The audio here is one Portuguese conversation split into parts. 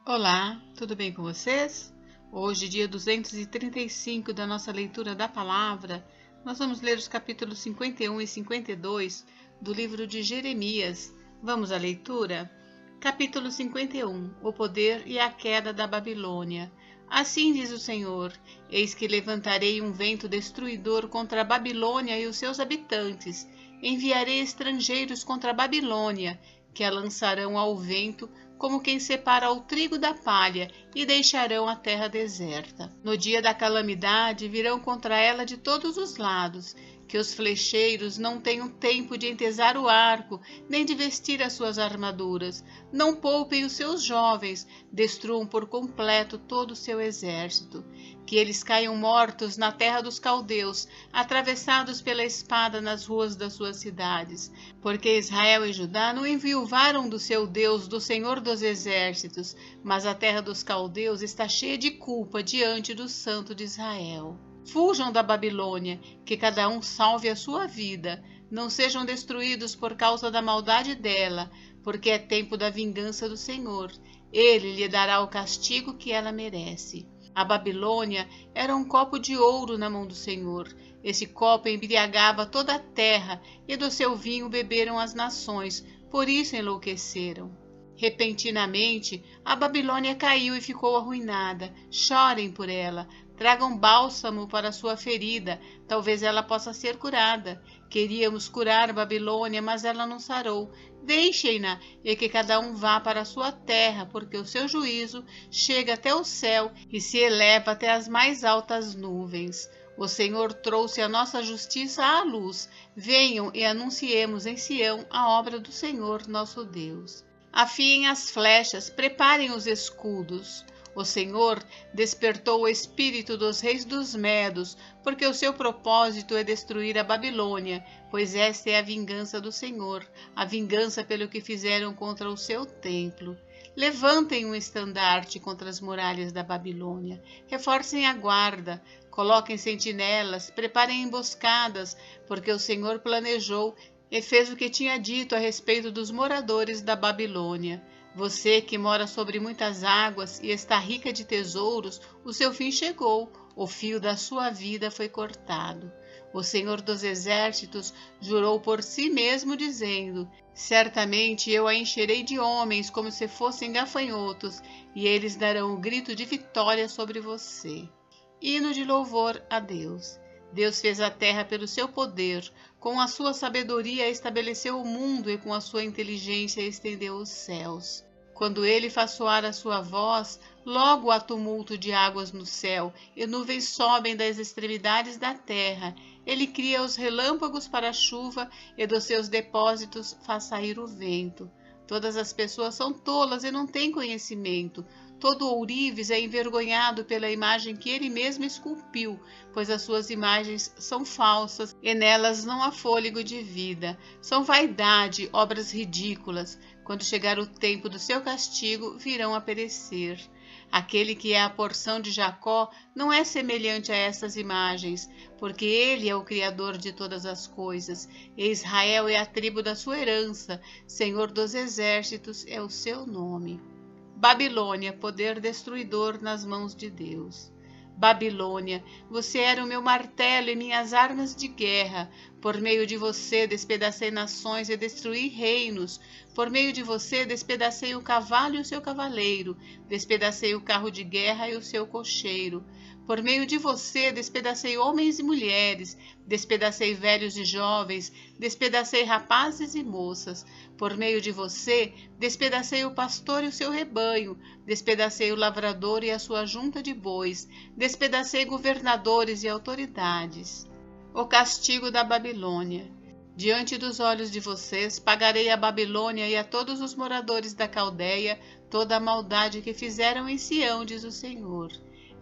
Olá, tudo bem com vocês? Hoje, dia 235 da nossa leitura da palavra, nós vamos ler os capítulos 51 e 52 do livro de Jeremias. Vamos à leitura? Capítulo 51: O poder e a queda da Babilônia. Assim diz o Senhor: Eis que levantarei um vento destruidor contra a Babilônia e os seus habitantes. Enviarei estrangeiros contra a Babilônia, que a lançarão ao vento, como quem separa o trigo da palha, e deixarão a terra deserta. No dia da calamidade virão contra ela de todos os lados, que os flecheiros não tenham tempo de entesar o arco, nem de vestir as suas armaduras. Não poupem os seus jovens, destruam por completo todo o seu exército. Que eles caiam mortos na terra dos caldeus, atravessados pela espada nas ruas das suas cidades. Porque Israel e Judá não enviuvaram do seu Deus, do Senhor dos exércitos, mas a terra dos caldeus está cheia de culpa diante do Santo de Israel. Fujam da Babilônia, que cada um salve a sua vida. Não sejam destruídos por causa da maldade dela, porque é tempo da vingança do Senhor. Ele lhe dará o castigo que ela merece. A Babilônia era um copo de ouro na mão do Senhor. Esse copo embriagava toda a terra, e do seu vinho beberam as nações, por isso enlouqueceram. Repentinamente, a Babilônia caiu e ficou arruinada. Chorem por ela. Tragam bálsamo para sua ferida, talvez ela possa ser curada. Queríamos curar a Babilônia, mas ela não sarou. Deixem-na e que cada um vá para a sua terra, porque o seu juízo chega até o céu e se eleva até as mais altas nuvens. O Senhor trouxe a nossa justiça à luz. Venham e anunciemos em Sião a obra do Senhor nosso Deus. Afiem as flechas, preparem os escudos. O Senhor despertou o espírito dos reis dos Medos, porque o seu propósito é destruir a Babilônia, pois esta é a vingança do Senhor, a vingança pelo que fizeram contra o seu templo. Levantem um estandarte contra as muralhas da Babilônia, reforcem a guarda, coloquem sentinelas, preparem emboscadas, porque o Senhor planejou e fez o que tinha dito a respeito dos moradores da Babilônia. Você que mora sobre muitas águas e está rica de tesouros, o seu fim chegou, o fio da sua vida foi cortado. O Senhor dos Exércitos jurou por si mesmo, dizendo: Certamente eu a encherei de homens como se fossem gafanhotos, e eles darão o grito de vitória sobre você. Hino de louvor a Deus. Deus fez a terra pelo seu poder, com a sua sabedoria estabeleceu o mundo e com a sua inteligência estendeu os céus. Quando ele faz soar a sua voz, logo há tumulto de águas no céu, e nuvens sobem das extremidades da terra. Ele cria os relâmpagos para a chuva, e dos seus depósitos faz sair o vento. Todas as pessoas são tolas e não têm conhecimento. Todo ourives é envergonhado pela imagem que ele mesmo esculpiu, pois as suas imagens são falsas e nelas não há fôlego de vida. São vaidade, obras ridículas. Quando chegar o tempo do seu castigo, virão a perecer. Aquele que é a porção de Jacó não é semelhante a essas imagens, porque ele é o Criador de todas as coisas, e Israel é a tribo da sua herança, Senhor dos exércitos é o seu nome. Babilônia, poder destruidor nas mãos de Deus. Babilônia, você era o meu martelo e minhas armas de guerra. Por meio de você despedacei nações e destruí reinos. Por meio de você despedacei o cavalo e o seu cavaleiro. Despedacei o carro de guerra e o seu cocheiro. Por meio de você despedacei homens e mulheres, despedacei velhos e jovens, despedacei rapazes e moças. Por meio de você despedacei o pastor e o seu rebanho, despedacei o lavrador e a sua junta de bois, despedacei governadores e autoridades. O castigo da Babilônia. Diante dos olhos de vocês pagarei a Babilônia e a todos os moradores da Caldeia toda a maldade que fizeram em Sião, diz o Senhor.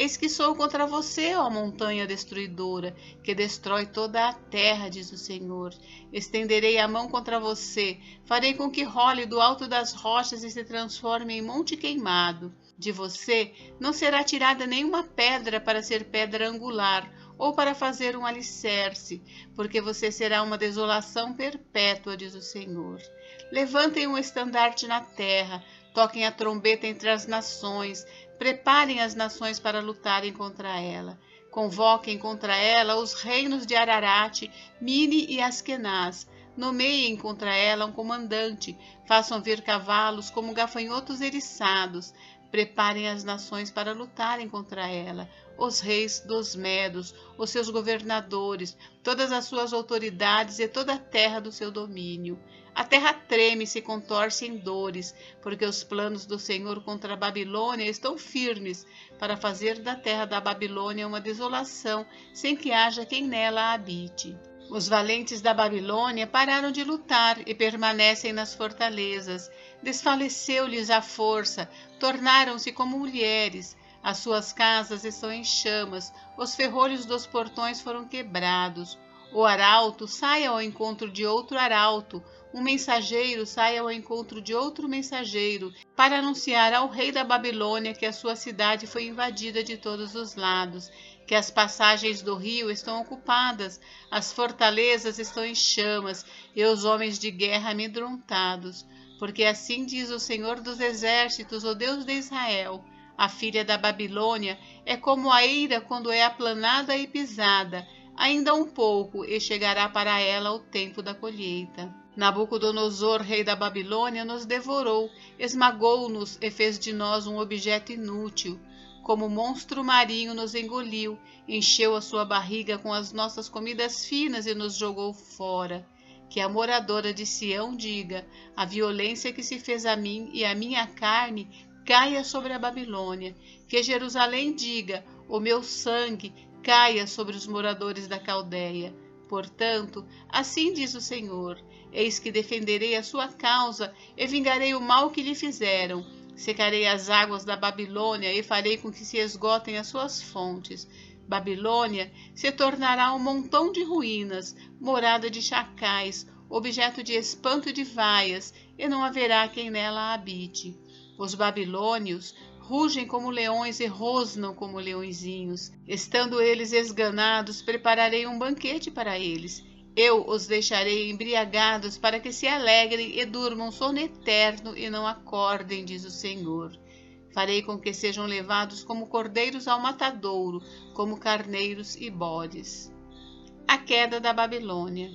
Eis que sou contra você, ó montanha destruidora, que destrói toda a terra, diz o Senhor. Estenderei a mão contra você, farei com que role do alto das rochas e se transforme em monte queimado. De você não será tirada nenhuma pedra para ser pedra angular, ou para fazer um alicerce, porque você será uma desolação perpétua, diz o Senhor. Levantem um estandarte na terra, toquem a trombeta entre as nações, preparem as nações para lutarem contra ela. Convoquem contra ela os reinos de Ararate, Mini e Askenaz. Nomeiem contra ela um comandante, façam vir cavalos como gafanhotos eriçados. Preparem as nações para lutarem contra ela, os reis dos Medos, os seus governadores, todas as suas autoridades e toda a terra do seu domínio. A terra treme e se contorce em dores, porque os planos do Senhor contra a Babilônia estão firmes, para fazer da terra da Babilônia uma desolação, sem que haja quem nela habite. Os valentes da Babilônia pararam de lutar e permanecem nas fortalezas. Desfaleceu-lhes a força, tornaram-se como mulheres. As suas casas estão em chamas, os ferrolhos dos portões foram quebrados. O arauto sai ao encontro de outro arauto, um mensageiro sai ao encontro de outro mensageiro, para anunciar ao rei da Babilônia que a sua cidade foi invadida de todos os lados, que as passagens do rio estão ocupadas, as fortalezas estão em chamas, e os homens de guerra amedrontados. Porque assim diz o Senhor dos Exércitos, o Deus de Israel: a filha da Babilônia é como a eira quando é aplanada e pisada. Ainda um pouco, e chegará para ela o tempo da colheita. Nabucodonosor, rei da Babilônia, nos devorou, esmagou-nos e fez de nós um objeto inútil. Como monstro marinho nos engoliu, encheu a sua barriga com as nossas comidas finas e nos jogou fora. Que a moradora de Sião diga: a violência que se fez a mim e a minha carne caia sobre a Babilônia. Que Jerusalém diga: o meu sangue caia sobre os moradores da Caldeia. Portanto, assim diz o Senhor: eis que defenderei a sua causa e vingarei o mal que lhe fizeram. Secarei as águas da Babilônia e farei com que se esgotem as suas fontes. Babilônia se tornará um montão de ruínas, morada de chacais, objeto de espanto e de vaias, e não haverá quem nela habite. Os babilônios rugem como leões e rosnam como leõezinhos. Estando eles esganados, prepararei um banquete para eles. Eu os deixarei embriagados para que se alegrem e durmam sono eterno e não acordem, diz o Senhor. Farei com que sejam levados como cordeiros ao matadouro, como carneiros e bodes. A queda da Babilônia.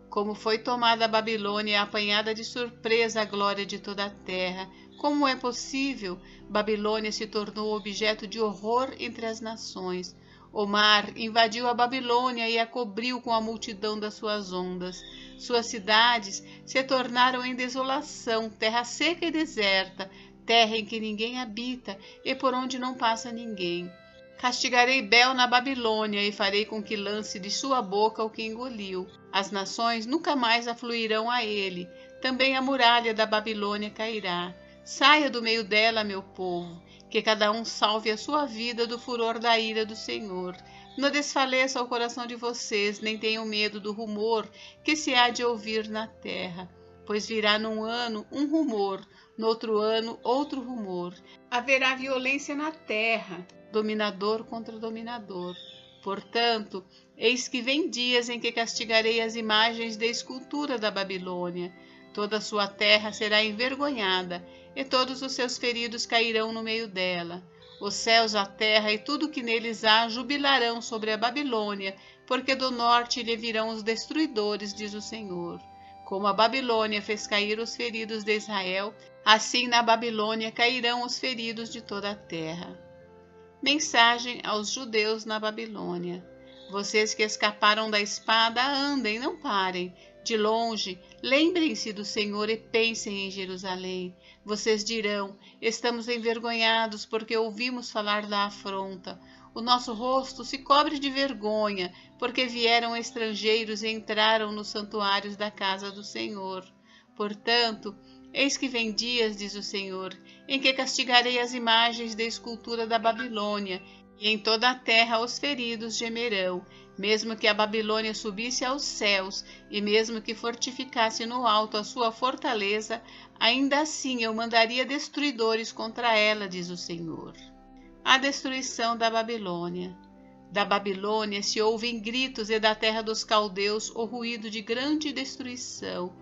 Como foi tomada a Babilônia e apanhada de surpresa a glória de toda a terra. Como é possível? Babilônia se tornou objeto de horror entre as nações. O mar invadiu a Babilônia e a cobriu com a multidão das suas ondas. Suas cidades se tornaram em desolação, terra seca e deserta, terra em que ninguém habita e por onde não passa ninguém. Castigarei Bel na Babilônia e farei com que lance de sua boca o que engoliu. As nações nunca mais afluirão a ele. Também a muralha da Babilônia cairá. Saia do meio dela, meu povo, que cada um salve a sua vida do furor da ira do Senhor. Não desfaleça o coração de vocês, nem tenham medo do rumor que se há de ouvir na terra. Pois virá num ano um rumor, no outro ano outro rumor. Haverá violência na terra, dominador contra dominador. Portanto, eis que vem dias em que castigarei as imagens de escultura da Babilônia. Toda a sua terra será envergonhada, e todos os seus feridos cairão no meio dela. Os céus, a terra e tudo que neles há jubilarão sobre a Babilônia, porque do norte lhe virão os destruidores, diz o Senhor. Como a Babilônia fez cair os feridos de Israel, assim na Babilônia cairão os feridos de toda a terra. Mensagem aos judeus na Babilônia. Vocês que escaparam da espada, andem, não parem. De longe, lembrem-se do Senhor e pensem em Jerusalém. Vocês dirão: estamos envergonhados porque ouvimos falar da afronta. O nosso rosto se cobre de vergonha, porque vieram estrangeiros e entraram nos santuários da casa do Senhor. Portanto, eis que vem dias, diz o Senhor, em que castigarei as imagens de escultura da Babilônia, e em toda a terra os feridos gemerão. Mesmo que a Babilônia subisse aos céus, e mesmo que fortificasse no alto a sua fortaleza, ainda assim eu mandaria destruidores contra ela, diz o Senhor. A destruição da Babilônia. Da Babilônia se ouvem gritos, e da terra dos caldeus o ruído de grande destruição.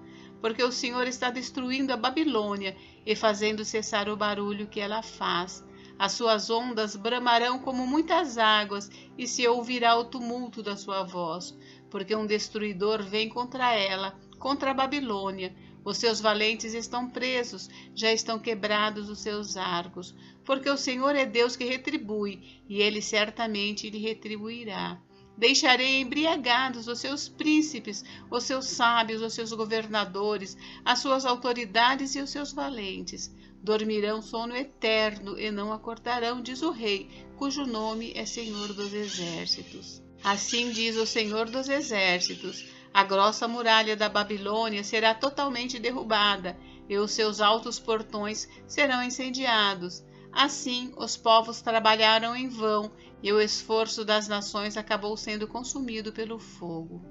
porque o Senhor está destruindo a Babilônia e fazendo cessar o barulho que ela faz. As suas ondas bramarão como muitas águas, e se ouvirá o tumulto da sua voz, porque um destruidor vem contra ela, contra a Babilônia. Os seus valentes estão presos, já estão quebrados os seus arcos, porque o Senhor é Deus que retribui, e ele certamente lhe retribuirá. Deixarei embriagados os seus príncipes, os seus sábios, os seus governadores, as suas autoridades e os seus valentes. Dormirão sono eterno e não acordarão, diz o rei, cujo nome é Senhor dos Exércitos. Assim diz o Senhor dos Exércitos: a grossa muralha da Babilônia será totalmente derrubada, e os seus altos portões serão incendiados. Assim, os povos trabalharam em vão, e o esforço das nações acabou sendo consumido pelo fogo.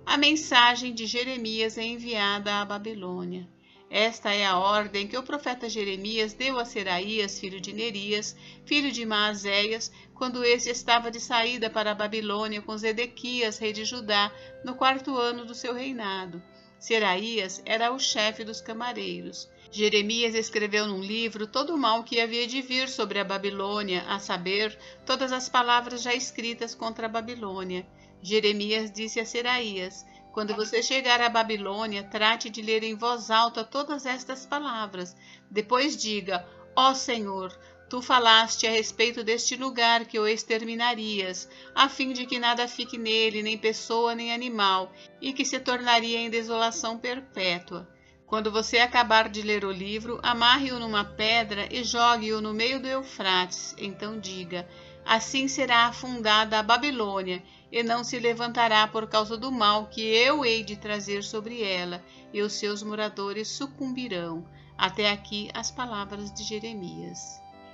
A mensagem de Jeremias é enviada à Babilônia. Esta é a ordem que o profeta Jeremias deu a Seraías, filho de Nerias, filho de Maazéias, quando este estava de saída para a Babilônia com Zedequias, rei de Judá, no 4º ano do seu reinado. Seraías era o chefe dos camareiros. Jeremias escreveu num livro todo o mal que havia de vir sobre a Babilônia, a saber, todas as palavras já escritas contra a Babilônia. Jeremias disse a Seraías: quando você chegar à Babilônia, trate de ler em voz alta todas estas palavras. Depois diga: ó Senhor, tu falaste a respeito deste lugar que o exterminarias, a fim de que nada fique nele, nem pessoa nem animal, e que se tornaria em desolação perpétua. Quando você acabar de ler o livro, amarre-o numa pedra e jogue-o no meio do Eufrates. Então diga: assim será afundada a Babilônia, e não se levantará por causa do mal que eu hei de trazer sobre ela, e os seus moradores sucumbirão. Até aqui as palavras de Jeremias.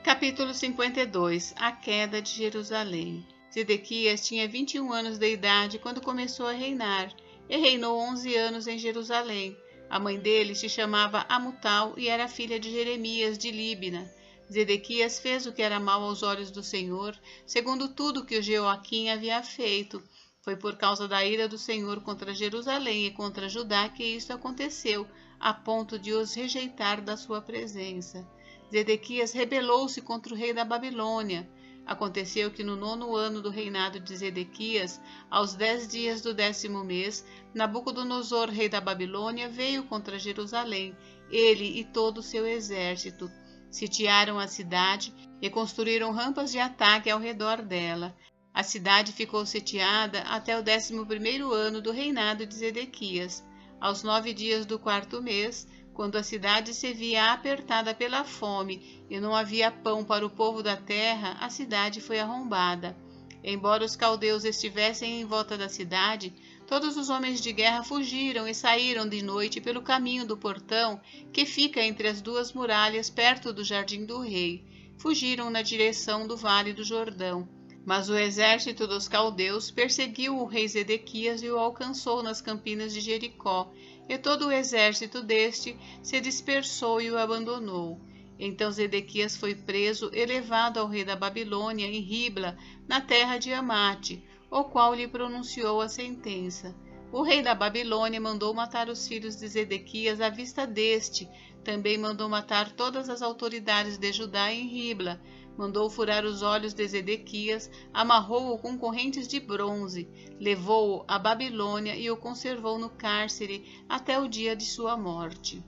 Capítulo 52. A queda de Jerusalém. Zedequias tinha 21 anos de idade quando começou a reinar, e reinou 11 anos em Jerusalém. A mãe dele se chamava Amutal e era filha de Jeremias de Líbina. Zedequias fez o que era mal aos olhos do Senhor, segundo tudo que o Jeoaquim havia feito. Foi por causa da ira do Senhor contra Jerusalém e contra Judá que isto aconteceu, a ponto de os rejeitar da sua presença. Zedequias rebelou-se contra o rei da Babilônia. Aconteceu que no 9º ano do reinado de Zedequias, aos 10 dias do 10º mês, Nabucodonosor, rei da Babilônia, veio contra Jerusalém, ele e todo o seu exército. Sitiaram a cidade e construíram rampas de ataque ao redor dela. A cidade ficou sitiada até o 11º ano do reinado de Zedequias. Aos 9 dias do 4º mês, quando a cidade se via apertada pela fome e não havia pão para o povo da terra, a cidade foi arrombada. Embora os caldeus estivessem em volta da cidade, todos os homens de guerra fugiram e saíram de noite pelo caminho do portão que fica entre as duas muralhas perto do jardim do rei. Fugiram na direção do vale do Jordão. Mas o exército dos caldeus perseguiu o rei Zedequias e o alcançou nas campinas de Jericó, e todo o exército deste se dispersou e o abandonou. Então Zedequias foi preso e levado ao rei da Babilônia em Ribla, na terra de Amate, o qual lhe pronunciou a sentença. O rei da Babilônia mandou matar os filhos de Zedequias à vista deste. Também mandou matar todas as autoridades de Judá em Ribla. Mandou furar os olhos de Zedequias, amarrou-o com correntes de bronze, levou-o à Babilônia e o conservou no cárcere até o dia de sua morte.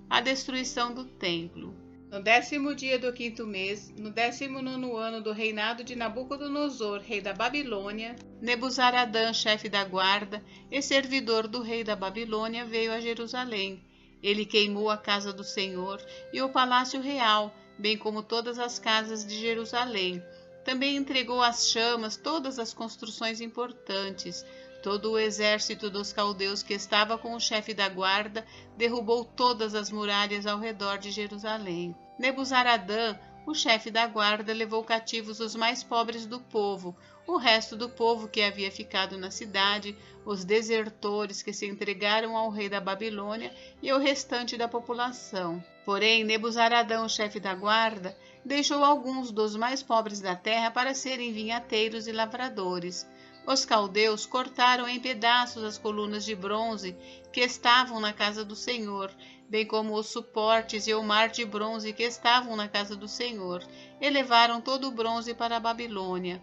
A destruição do templo. No 10º dia do 5º mês, no 19º ano do reinado de Nabucodonosor, rei da Babilônia, Nebuzaradã, chefe da guarda e servidor do rei da Babilônia, veio a Jerusalém. Ele queimou a casa do Senhor e o palácio real, bem como todas as casas de Jerusalém. Também entregou às chamas todas as construções importantes. Todo o exército dos caldeus que estava com o chefe da guarda derrubou todas as muralhas ao redor de Jerusalém. Nebuzaradã, o chefe da guarda, levou cativos os mais pobres do povo, o resto do povo que havia ficado na cidade, os desertores que se entregaram ao rei da Babilônia e o restante da população. Porém, Nebuzaradã, o chefe da guarda, deixou alguns dos mais pobres da terra para serem vinhateiros e lavradores. Os caldeus cortaram em pedaços as colunas de bronze que estavam na casa do Senhor, bem como os suportes e o mar de bronze que estavam na casa do Senhor, e levaram todo o bronze para a Babilônia.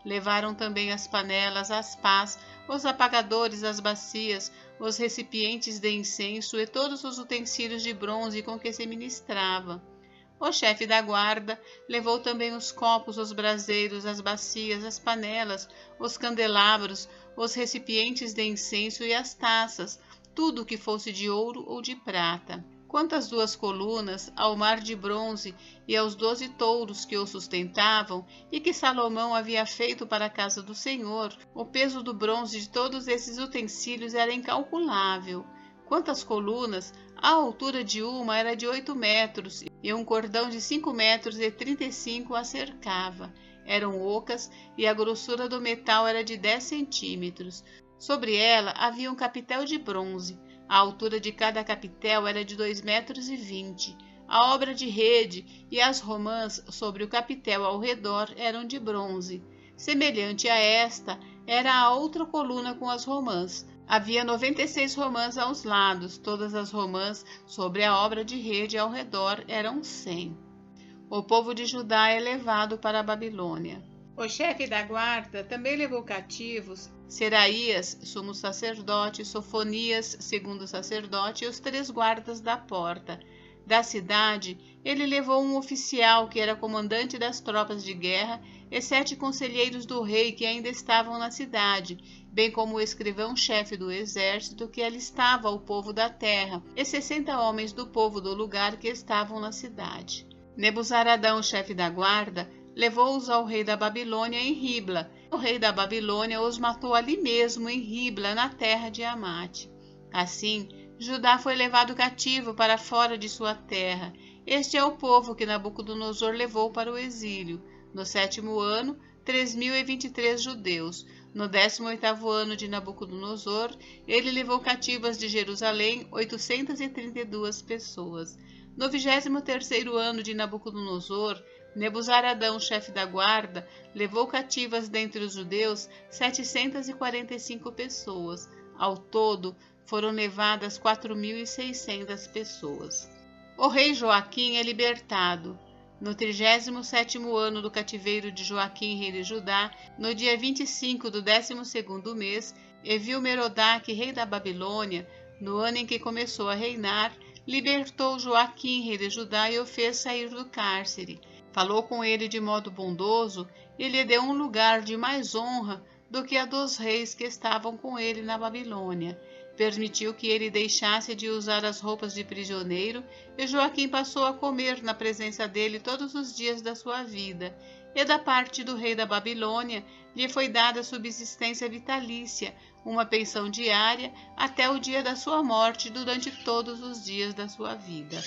Levaram também as panelas, as pás, os apagadores, as bacias, os recipientes de incenso e todos os utensílios de bronze com que se ministrava. O chefe da guarda levou também os copos, os braseiros, as bacias, as panelas, os candelabros, os recipientes de incenso e as taças, tudo que fosse de ouro ou de prata. Quanto às 2 colunas, ao mar de bronze e aos 12 touros que o sustentavam e que Salomão havia feito para a casa do Senhor, o peso do bronze de todos esses utensílios era incalculável. Quanto às colunas, a altura de uma era de 8 metros e um cordão de 5 metros e 35 a cercava. Eram ocas e a grossura do metal era de 10 centímetros. Sobre ela havia um capitel de bronze. A altura de cada capitel era de 2,20 metros. A obra de rede e as romãs sobre o capitel ao redor eram de bronze. Semelhante a esta era a outra coluna com as romãs. Havia 96 romãs aos lados, todas as romãs sobre a obra de rede ao redor eram 100. O povo de Judá é levado para a Babilônia. O chefe da guarda também levou cativos Seraías, sumo sacerdote, Sofonias, segundo sacerdote, e os 3 guardas da porta. Da cidade, ele levou um oficial que era comandante das tropas de guerra e 7 conselheiros do rei que ainda estavam na cidade, bem como o escrivão-chefe do exército que alistava o povo da terra, e 60 homens do povo do lugar que estavam na cidade. Nebuzaradão, chefe da guarda, levou-os ao rei da Babilônia em Ribla. O rei da Babilônia os matou ali mesmo em Ribla, na terra de Amate. Assim, Judá foi levado cativo para fora de sua terra. Este é o povo que Nabucodonosor levou para o exílio. No 7º ano, 3.023 judeus. No 18º ano de Nabucodonosor, ele levou cativas de Jerusalém 832 pessoas. No 23º ano de Nabucodonosor, Nebuzaradão, chefe da guarda, levou cativas dentre os judeus 745 pessoas. Ao todo, foram levadas 4.600 pessoas. O rei Joaquim é libertado. No 37º ano do cativeiro de Joaquim, rei de Judá, no dia 25 do 12º mês, Evil-Merodach, rei da Babilônia, no ano em que começou a reinar, libertou Joaquim, rei de Judá, e o fez sair do cárcere. Falou com ele de modo bondoso e lhe deu um lugar de mais honra do que a dos reis que estavam com ele na Babilônia. Permitiu que ele deixasse de usar as roupas de prisioneiro, e Joaquim passou a comer na presença dele todos os dias da sua vida. E da parte do rei da Babilônia lhe foi dada subsistência vitalícia, uma pensão diária, até o dia da sua morte, durante todos os dias da sua vida.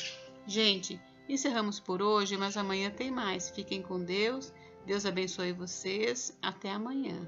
Gente, encerramos por hoje, mas amanhã tem mais. Fiquem com Deus. Deus abençoe vocês. Até amanhã.